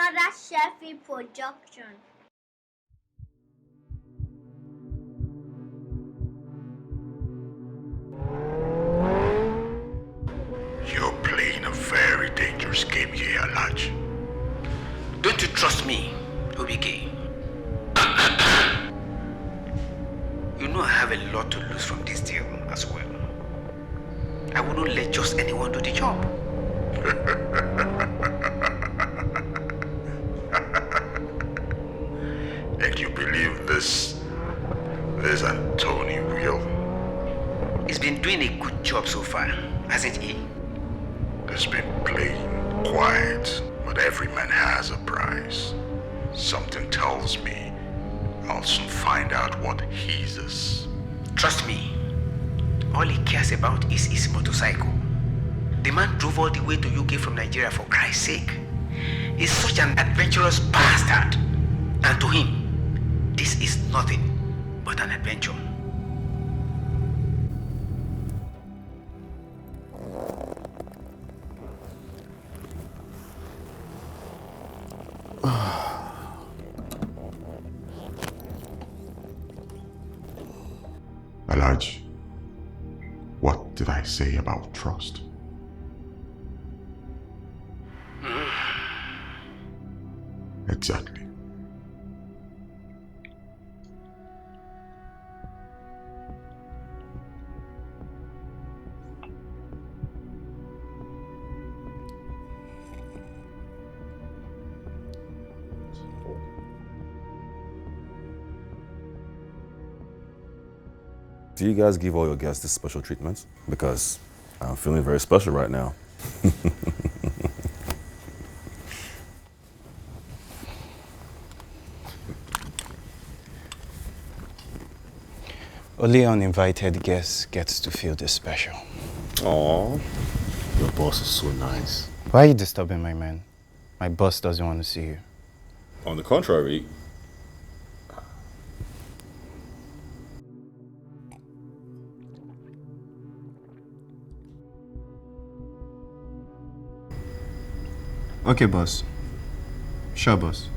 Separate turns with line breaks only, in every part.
another Sheffield production.
You're playing a very dangerous game here, Alaj.
Don't you trust me, Obike? You know I have a lot to lose from this deal as well. I wouldn't let just anyone do the job.
And you believe this Anthony real?
He's been doing a good job so far, hasn't he?
He's been playing quiet, but every man has a price. Something tells me I'll soon find out what his is.
Trust me, all he cares about is his motorcycle. The man drove all the way to UK from Nigeria for Christ's sake. He's such an adventurous bastard. And to him, this is nothing but an adventure.
Alaj, what did I say about trust? Exactly.
Do you guys give all your guests this special treatment? Because I'm feeling very special right now.
Only uninvited guests gets to feel this special.
Aww, your boss is so nice.
Why are you disturbing my man? My boss doesn't want to see you.
On the contrary,
Okay, boss. Sure, boss.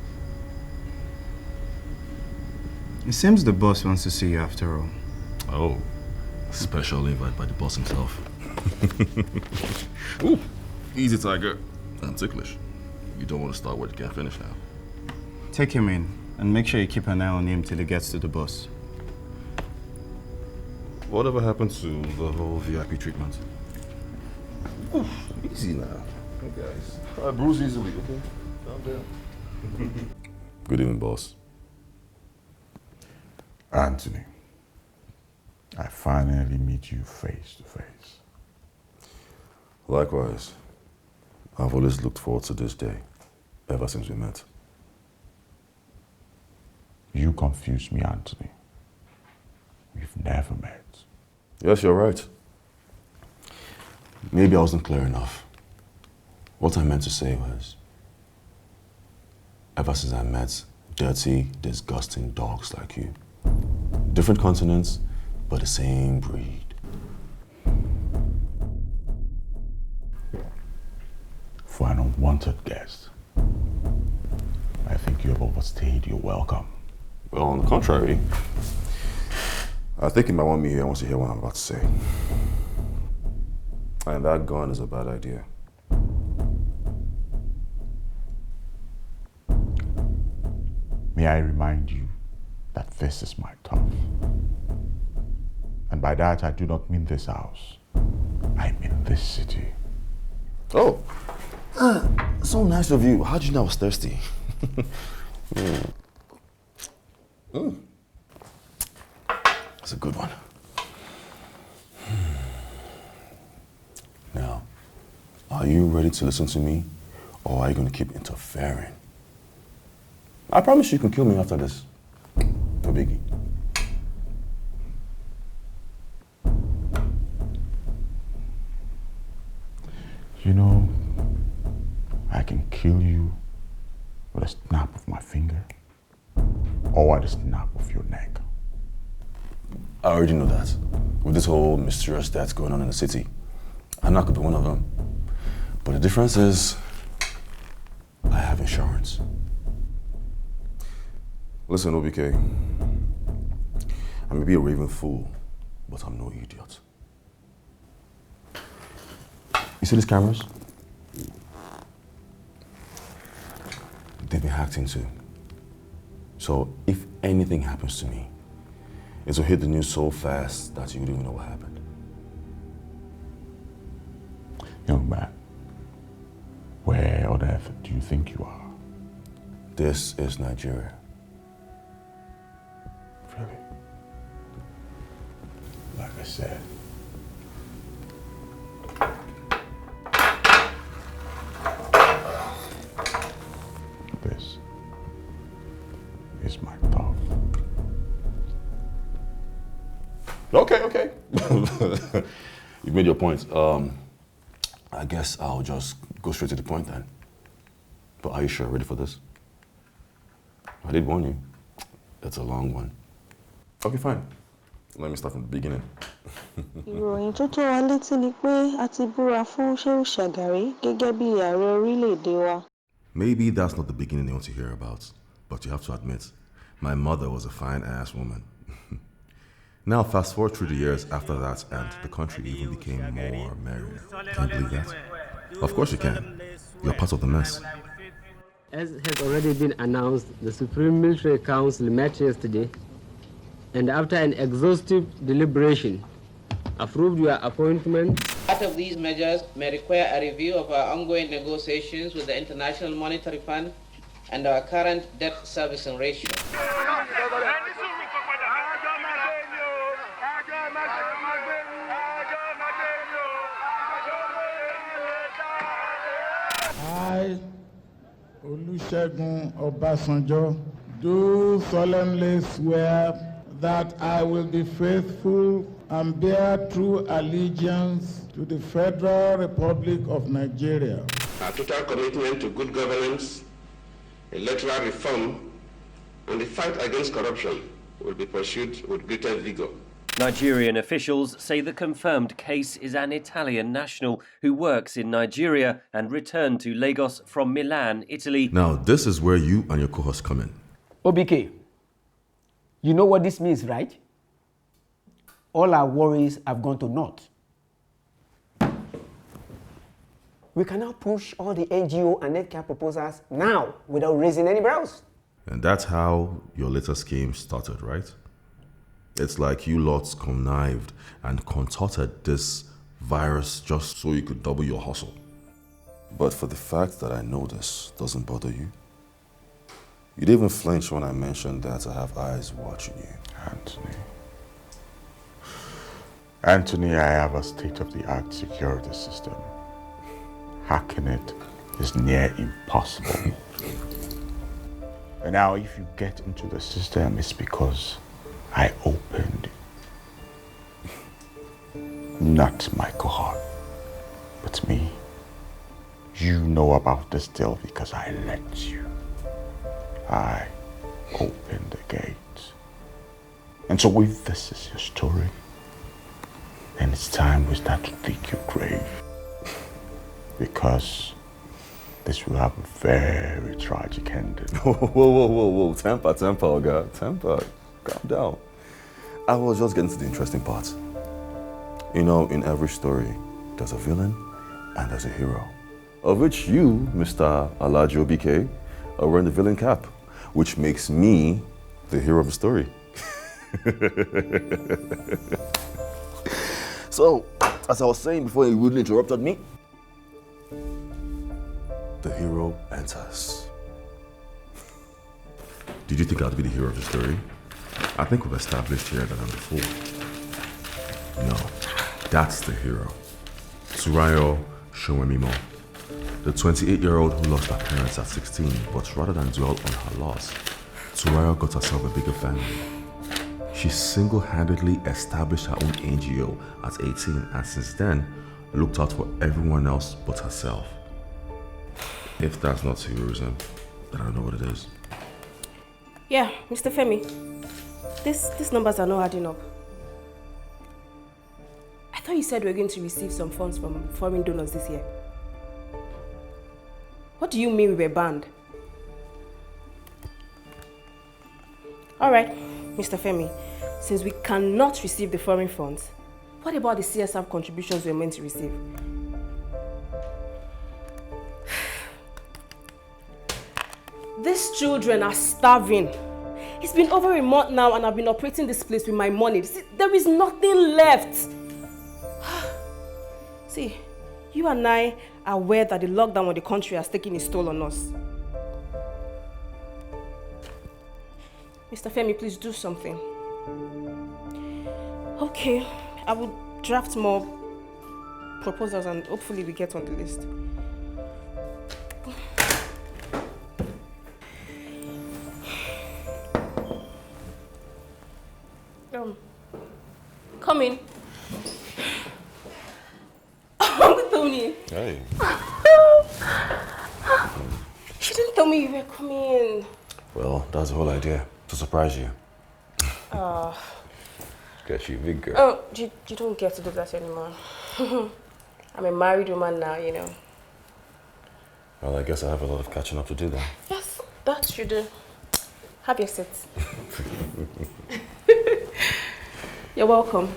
It seems the boss wants to see you after all.
oh, special invite by the boss himself. Ooh, easy, Tiger. I'm ticklish. You don't want to start where you can't finish now.
Take him in and make sure you keep an eye on him till he gets to the boss.
Whatever happened to the whole VIP treatment? Ooh, easy now. Hey guys. I bruise easily, okay? Calm down. Good evening, boss.
Anthony, I finally meet you face to face.
Likewise. I've always looked forward to this day, ever since we met.
You confuse me, Anthony. We've never met.
Yes, you're right. Maybe I wasn't clear enough. What I meant to say was, ever since I met dirty, disgusting dogs like you, different continents, but the same breed.
For an unwanted guest, I think you have overstayed your welcome.
Well, on the contrary, I think he might want me here once you hear what I'm about to say. And that gun is a bad idea.
May I remind you that this is my turf. And by that, I do not mean this house. I mean this city.
Oh, so nice of you. How'd you know I was thirsty? That's a good one. Now, are you ready to listen to me, or are you going to keep interfering? I promise you can kill me after this. No biggie.
You know, I can kill you with a snap of my finger or at a snap of your neck.
I already know that. With this whole mysterious death going on in the city, I'm not going to be one of them. But the difference is, I I have insurance. Listen, OBK. I may be a raving fool, but I'm no idiot. You see these cameras? They've been hacked into. So if anything happens to me, it will hit the news so fast that you wouldn't even know what happened.
Young man, where on earth do you think you are?
This is Nigeria.
Really? Like I said. This is my thought.
Okay. You made your point. I guess I'll just go straight to the point then. But are you sure? Ready for this? I did warn you. It's a long one. Okay, fine. Let me start from the beginning.
Ìròyìn tó tó wa létí ni pé a ti búra fún Seun Shagari gẹ́gẹ́ bí ààrẹ orílẹ̀-èdè wa.
Maybe that's not the beginning you want to hear about, but you have to admit, my mother was a fine-ass woman. Now, fast forward through the years after that, and the country even became more merry. Can you believe that? Of course you can. You're part of the mess.
As has already been announced, the Supreme Military Council met yesterday and after an exhaustive deliberation, approved your appointment.
Part of these measures may require a review of our ongoing negotiations with the International Monetary Fund and our current debt servicing ratio.
I, Olusegun Obasanjo, do solemnly swear that I will be faithful and bear true allegiance to the Federal Republic of Nigeria.
Our total commitment to good governance, electoral reform, and the fight against corruption will be pursued with greater vigor.
Nigerian officials say the confirmed case is an Italian national who works in Nigeria and returned to Lagos from Milan, Italy.
Now, this is where you and your co-host come in.
OBK, you know what this means, right? All our worries have gone to naught. We can now push all the NGO and healthcare proposals now without raising any brows.
And that's how your little scheme started, right? It's like you lots connived and contorted this virus just so you could double your hustle. But for the fact that I know this doesn't bother you, you didn't even flinch when I mentioned that I have eyes watching you.
Anthony, I have a state-of-the-art security system. Hacking it is near impossible. And now if you get into the system, it's because I opened not my cohort, but me. You know about this deal because I let you. I opened the gates. And so if this is your story, then it's time we start to dig your grave. Because this will have a very tragic ending.
Whoa. Temper, Oga. Temper. Calm down. I was just getting to the interesting part. You know, in every story, there's a villain and there's a hero. Of which you, Mr. Alaji OBK, are wearing the villain cap, which makes me the hero of the story. So, as I was saying before you wouldn't interrupted me, the hero enters. Did you think I'd be the hero of the story? I think we've established here that I'm the fool. No, that's the hero. Surayo Showemimo, the 28-year-old who lost her parents at 16, but rather than dwell on her loss, Surayo got herself a bigger family. She single-handedly established her own NGO at 18 and since then looked out for everyone else but herself. If that's not heroism, then I don't know what it is.
Yeah, Mr. Femi, these numbers are not adding up. I thought you said we were going to receive some funds from foreign donors this year. What do you mean we were banned? Alright, Mr. Femi, since we cannot receive the foreign funds, what about the CSR contributions we are meant to receive? These children are starving. It's been over a month now and I've been operating this place with my money. There is nothing left. See, you and I are aware that the lockdown on the country has taken its toll on us. Mr. Femi, please do something. Okay, I will draft more proposals and hopefully we get on the list. Come in. Uncle Tony.
Hey.
She didn't tell me you were coming.
Well, that's the whole idea. To surprise you. Get you, big girl.
Oh, you don't get to do that anymore. I'm a married woman now, you know.
Well, I guess I have a lot of catching up to do then.
Yes, that you do. Have your seat. You're welcome.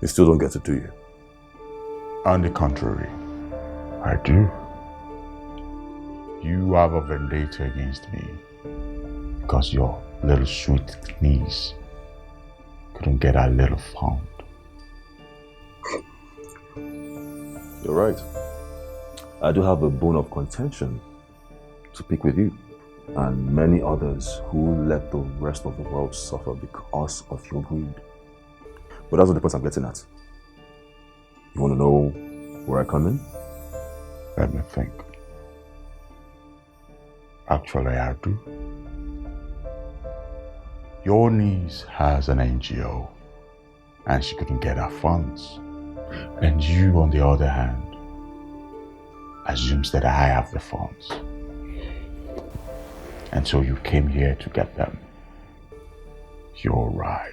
You still don't get it, do you?
On the contrary, I do. You have a vendetta against me because your little sweet niece couldn't get her little fund.
You're right. I do have a bone of contention to pick with you and many others who let the rest of the world suffer because of your greed. But that's not the point I'm getting at. You want to know where I come in?
Let me think. Actually, I do. Your niece has an NGO and she couldn't get her funds. And you, on the other hand, assumes that I have the funds. And so you came here to get them. You're right.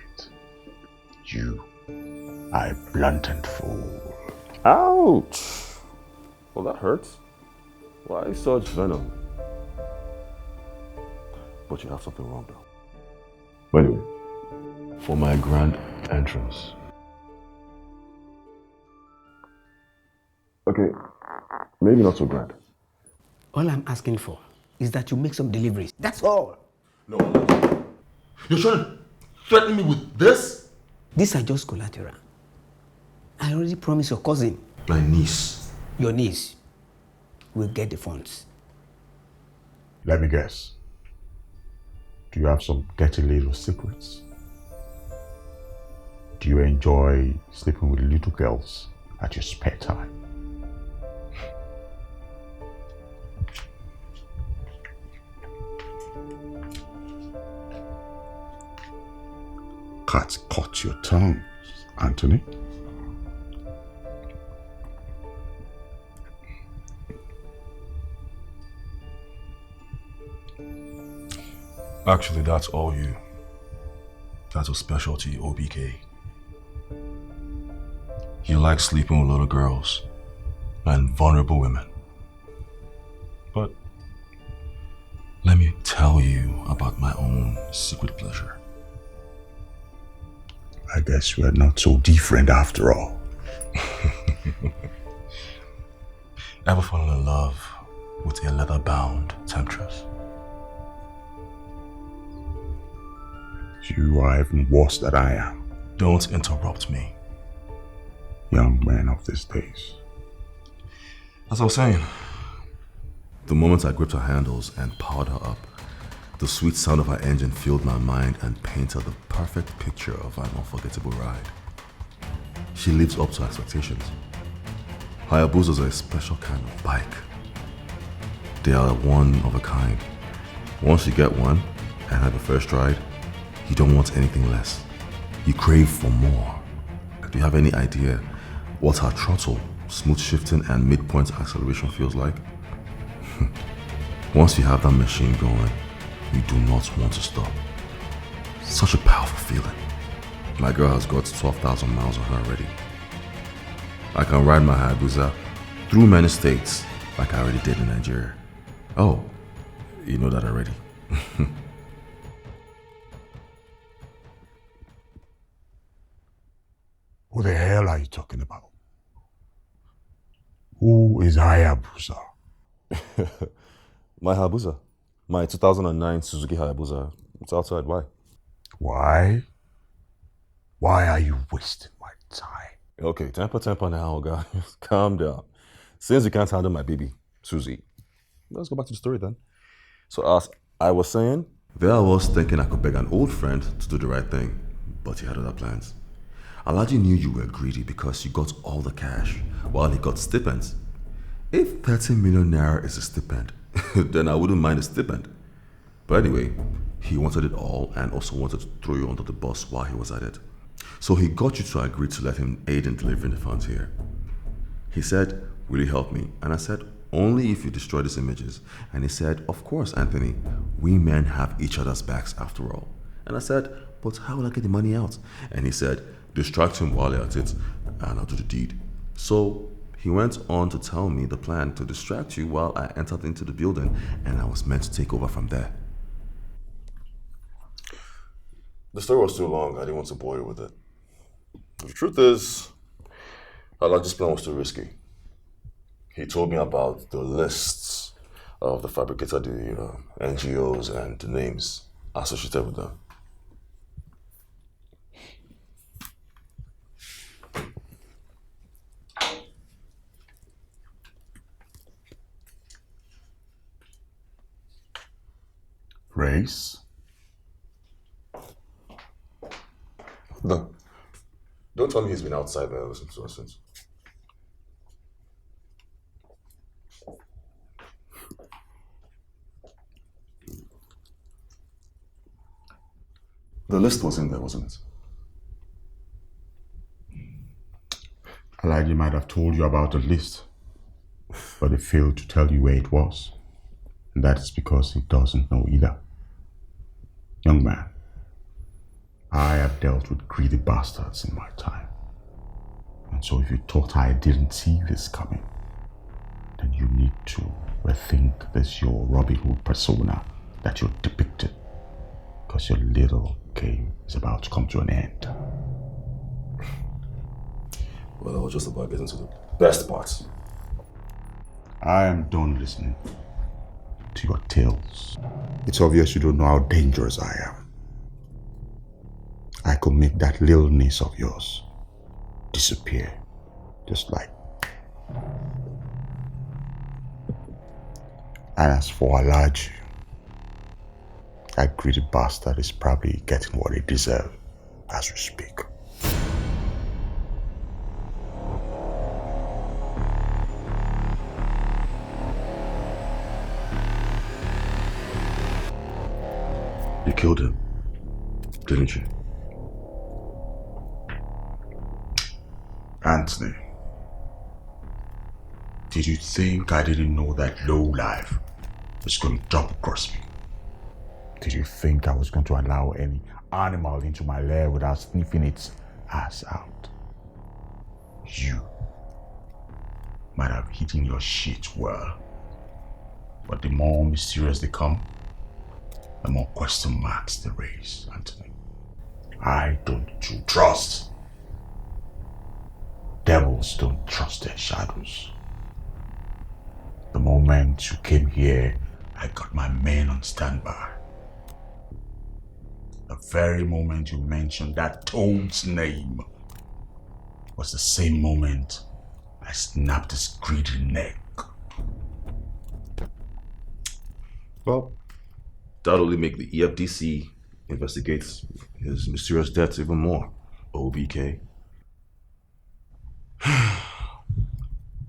You are a blatant fool.
Ouch! Well, that hurts. Why such venom? But you have something wrong though. Anyway, for my grand entrance. Okay, maybe not so grand.
All I'm asking for is that you make some deliveries. That's all.
No. You're trying to threaten me with this?
These are just collateral. I already promised your cousin.
My niece.
Your niece will get the funds.
Let me guess. Do you have some dirty little secrets? Do you enjoy sleeping with little girls at your spare time? Cut your tongue, Anthony.
Actually, that's all you. That's a specialty, OBK. You like sleeping with little girls and vulnerable women. But let me tell you about my own secret pleasure.
I guess we're not so different after all.
Ever fallen in love with a leather-bound temptress?
You are even worse than I am.
Don't interrupt me.
Young men of these days.
As I was saying, the moment I gripped her handles and powered her up, the sweet sound of her engine filled my mind and painted the perfect picture of an unforgettable ride. She lives up to expectations. Hayabusas are a special kind of bike. They are one of a kind. Once you get one and have a first ride, you don't want anything less. You crave for more. Do you have any idea what her throttle, smooth shifting and midpoint acceleration feels like? Once you have that machine going, you do not want to stop. Such a powerful feeling. My girl has got 12,000 miles on her already. I can ride my Hayabusa through many states like I already did in Nigeria. Oh, you know that already.
Who the hell are you talking about? Who is Hayabusa?
My Hayabusa. My 2009 Suzuki Hayabusa. It's outside. Why?
Why? Why are you wasting my time?
Okay, temper now, guys. Calm down. Since you can't handle my baby, Susie, let's go back to the story then. So as I was saying, there I was thinking I could beg an old friend to do the right thing, but he had other plans. Alhaji knew you were greedy because you got all the cash while he got stipends. If 30 million naira is a stipend, then I wouldn't mind a stipend. But anyway, he wanted it all and also wanted to throw you under the bus while he was at it. So he got you to agree to let him aid in delivering the funds here. He said, will you help me? And I said, only if you destroy these images. And he said, of course, Anthony, we men have each other's backs after all. And I said, but how will I get the money out? And he said, distract him while you're at it and I'll do the deed. So he went on to tell me the plan to distract you while I entered into the building and I was meant to take over from there. The story was too long. I didn't want to bore you with it. The truth is, Alhaji's plan was too risky. He told me about the lists of the fabricator, the NGOs, and the names associated with them.
Race?
No. Don't tell me he's been outside there listening to us since. The list was in there, wasn't it?
Alhaji might have told you about the list, but he failed to tell you where it was. And that is because he doesn't know either. Young man, I have dealt with greedy bastards in my time. And so if you thought I didn't see this coming, then you need to rethink this your Robin Hood persona that you're depicting. Because your little game is about to come to an end.
Well, I was just about getting to the best parts.
I am done listening to your tales. It's obvious you don't know how dangerous I am. I could make that little niece of yours disappear, just like. And as for Alhaji, that greedy bastard is probably getting what he deserves as we speak.
You killed him, didn't you?
Anthony, did you think I didn't know that lowlife was going to double cross me? Did you think I was going to allow any animal into my lair without sniffing its ass out? You might have hidden your shit well, but the more mysterious they come, the more question marks they raise, Anthony. I don't trust. Devils don't trust their shadows. The moment you came here, I got my men on standby. The very moment you mentioned that toad's name was the same moment I snapped his greedy neck.
Well, that'll only make the EFDC investigate his mysterious deaths even more. OBK.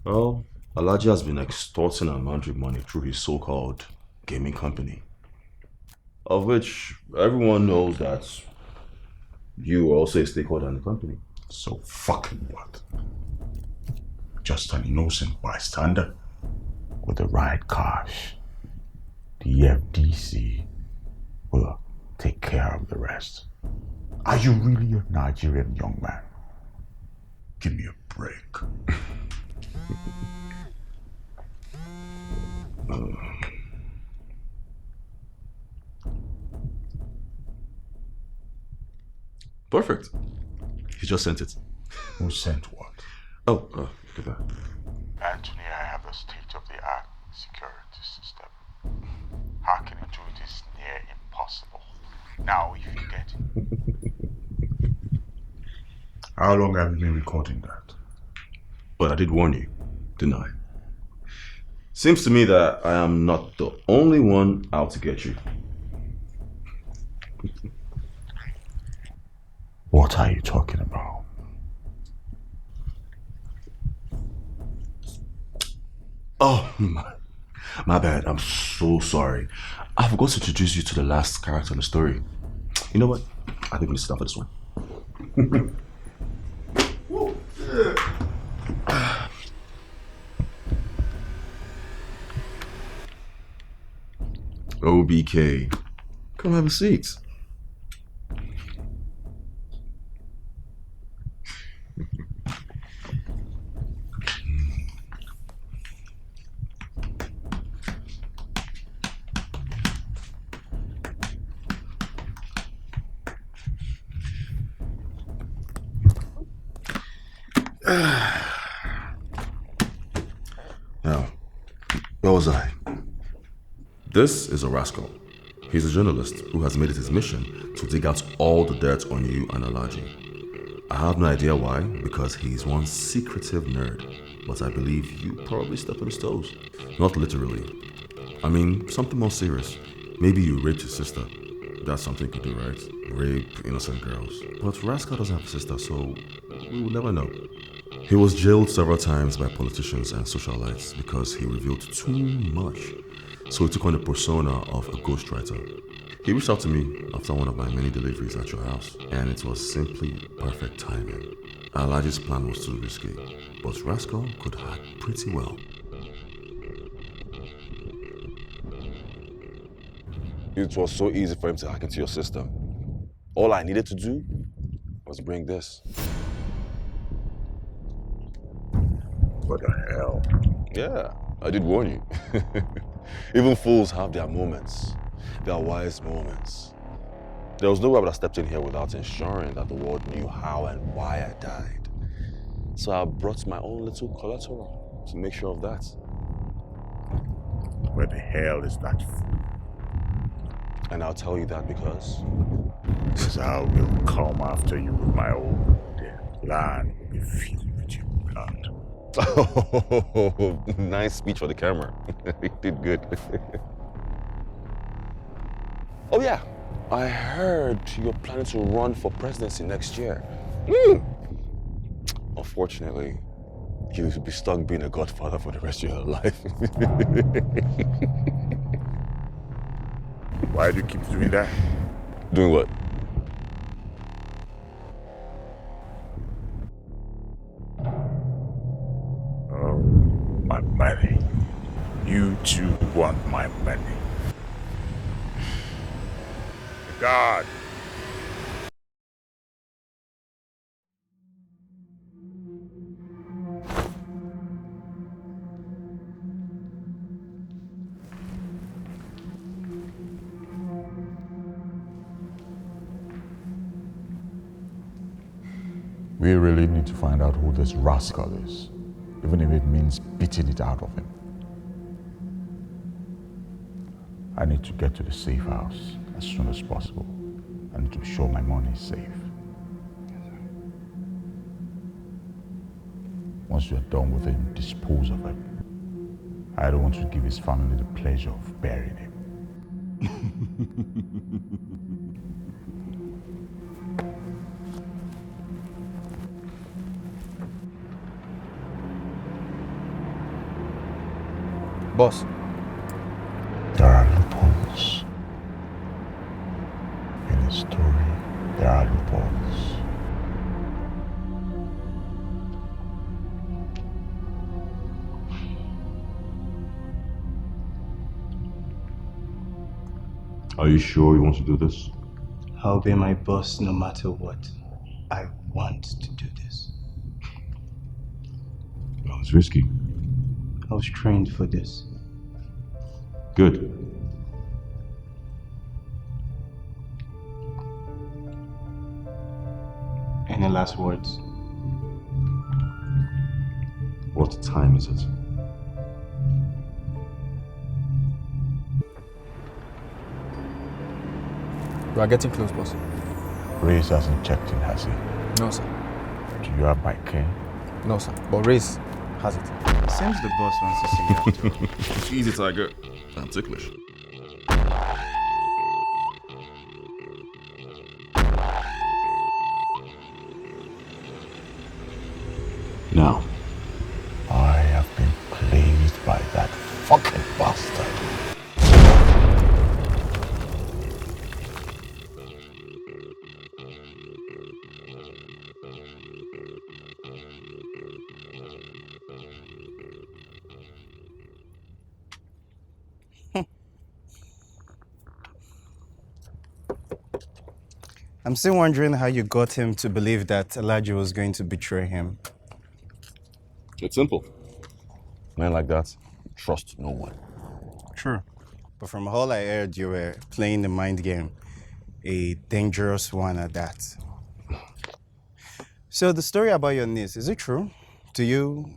Well, Alhaji has been extorting and laundering money through his so-called gaming company, of which everyone knows that you are also a stakeholder in the company.
So fucking what? Just an innocent bystander with the right cash. The FDC will take care of the rest. Are you really a Nigerian young man? Give me a break.
Perfect. He just sent it.
Who sent what?
Oh, look at that.
Anthony, I have a state-of-the-art security system. Hacking into it is near impossible. Now, if you get it. How long have you been recording that?
But I did warn you, didn't I? Seems to me that I am not the only one out to get you.
What are you talking about?
Oh, my bad. I'm so sorry. I forgot to introduce you to the last character in the story. You know what? I think we need to start for this one. OBK, come have a seat. Now, where was I? This is a rascal. He's a journalist who has made it his mission to dig out all the dirt on you and Alaji. I have no idea why, because he's one secretive nerd, but I believe you probably stepped on his toes. Not literally. I mean, something more serious. Maybe you raped his sister. That's something you could do, right? Rape innocent girls. But Rascal doesn't have a sister, so we will never know. He was jailed several times by politicians and socialites because he revealed too much. So he took on the persona of a ghostwriter. He reached out to me after one of my many deliveries at your house, and it was simply perfect timing. Alaji's plan was too risky, but Rascal could hack pretty well.
It was so easy for him to hack into your system. All I needed to do was bring this.
What the hell?
Yeah, I did warn you. Even fools have their moments, their wise moments. There was no way I would have stepped in here without ensuring that the world knew how and why I died. So I brought my own little collateral to make sure of that.
Where the hell is that fool?
And I'll tell you that because
I will come after you with my own. The land will be filled with your blood.
Oh, nice speech for the camera. You did good. Oh yeah, I heard you're planning to run for presidency next year. Unfortunately, you'll be stuck being a godfather for the rest of your life.
Why do you keep doing that?
Doing what?
Oh, my money. You too want my money. God. We really need to find out who this rascal is, even if it means beating it out of him. I need to get to the safe house as soon as possible. I need to be sure my money is safe. Once you're done with him, dispose of him. I don't want to give his family the pleasure of burying him.
Boss.
There are loopholes. In a story, there are loopholes.
Are you sure you want to do this?
I'll be my boss no matter what. I want to do this.
Well, it's risky.
I was trained for this.
Good.
Any last words?
What time is it?
We are getting close, boss.
Reese hasn't checked in, has he?
No, sir.
Do you have my key?
No, sir. But Reese has it.
Seems the boss wants to see you after all.
Easy, Tiger. I'm ticklish. Now.
I have been pleased by that fucking bastard.
I'm still wondering how you got him to believe that Elijah was going to betray him.
It's simple. Men like that trust no one.
True. But from all I heard, you were playing the mind game. A dangerous one at that. So the story about your niece, is it true? Do you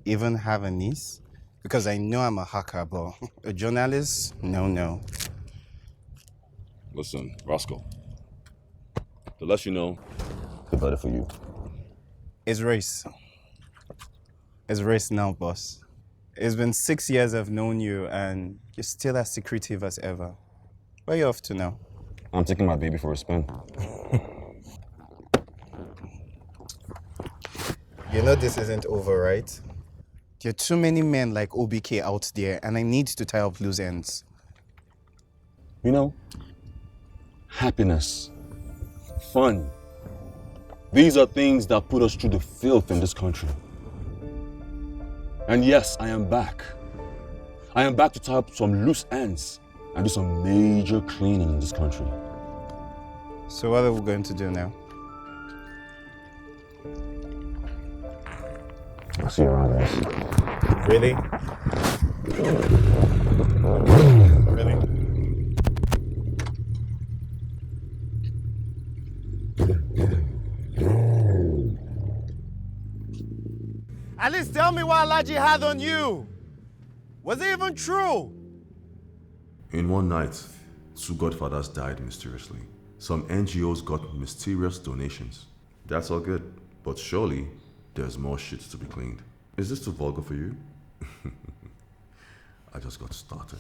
even have a niece? Because I know I'm a hacker, but a journalist? No.
Listen, Roscoe. The less you know, the better for you.
It's race. It's race now, boss. It's been 6 years I've known you, and you're still as secretive as ever. Where are you off to now?
I'm taking my baby for a spin.
You know this isn't over, right? There are too many men like OBK out there, and I need to tie up loose ends.
You know, happiness, fun. These are things that put us through the filth in this country. And yes, I am back. I am back to tie up some loose ends and do some major cleaning in this country.
So what are we going to do now?
I'll see you around, guys.
Really? Really? At least tell me what Alaji had on you. Was it even true?
In one night, 2 godfathers died mysteriously. Some NGOs got mysterious donations. That's all good, but surely there's more shit to be cleaned. Is this too vulgar for you? I just got started.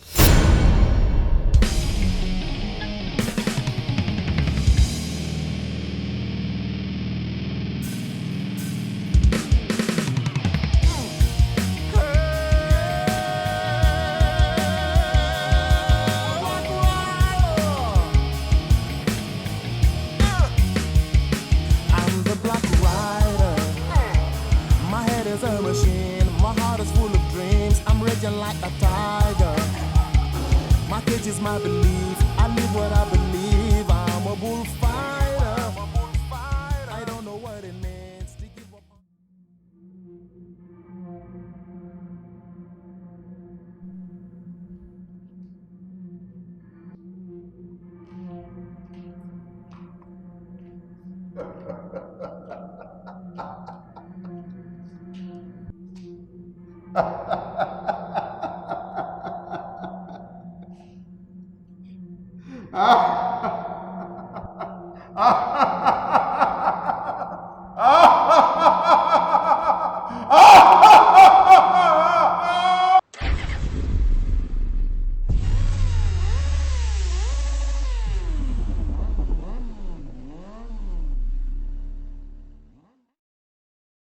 My belief, I live what I believe. I'm a bullfighter. I don't know what it means to give up.